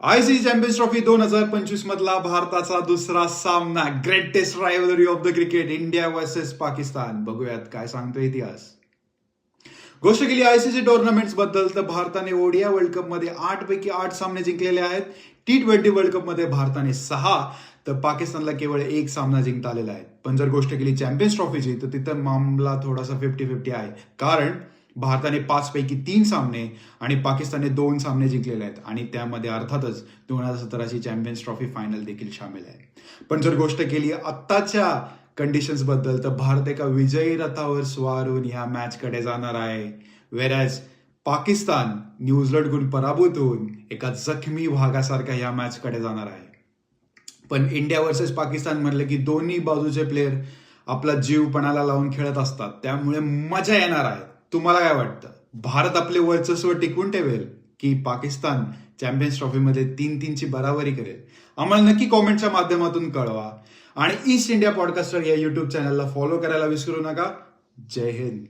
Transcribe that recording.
ICC champions trophy 2025 मधला भारताचा दुसरा सामना, greatest rivalry of the cricket, India versus Pakistan. बघूयात काय सांगतो इतिहास. गोष्ट केली आयसीसी टुर्नामेंट्स बद्दल तर भारताने ओडिया वर्ल्ड कप मध्ये 8 पैकी 8 सामने जिंकलेले आहेत. T20 वर्ल्ड कप मध्ये भारताने 6 तर पाकिस्तानला केवळ 1 सामना जिंकता आलेला आहे. पण जर गोष्ट केली चॅम्पियन्स ट्रॉफीची तर तिथं मामला थोडासा 50-50 आहे. कारण भारताने 5 पैकी 3 सामने आणि पाकिस्तानने 2 सामने जिंकलेले आहेत आणि त्यामध्ये अर्थातच 2017ची चॅम्पियन्स ट्रॉफी फायनल देखील सामील आहे. पण जर गोष्ट केली आत्ताच्या कंडिशन्स बद्दल तर भारत एका विजयी रथावर स्वार होऊन ह्या मॅच कडे जाणार आहे. वेरॅज पाकिस्तान न्यूझीलंडकडून पराभूत होऊन एका जखमी भागासारखा ह्या मॅच कडे जाणार आहे. पण इंडिया वर्सेस पाकिस्तान म्हणलं की दोन्ही बाजूचे प्लेयर आपला जीव पणाला लावून खेळत असतात, त्यामुळे मजा येणार आहे. तुम्हाला काय वाटतं, भारत आपले वर्चस्व टिकवून ठेवेल की पाकिस्तान चॅम्पियन्स ट्रॉफीमध्ये 3-3ची बराबरी करेल? आम्हाला नक्की कॉमेंटच्या माध्यमातून कळवा आणि ईस्ट इंडिया पॉडकास्टर या युट्यूब चॅनलला फॉलो करायला विसरू नका. जय हिंद.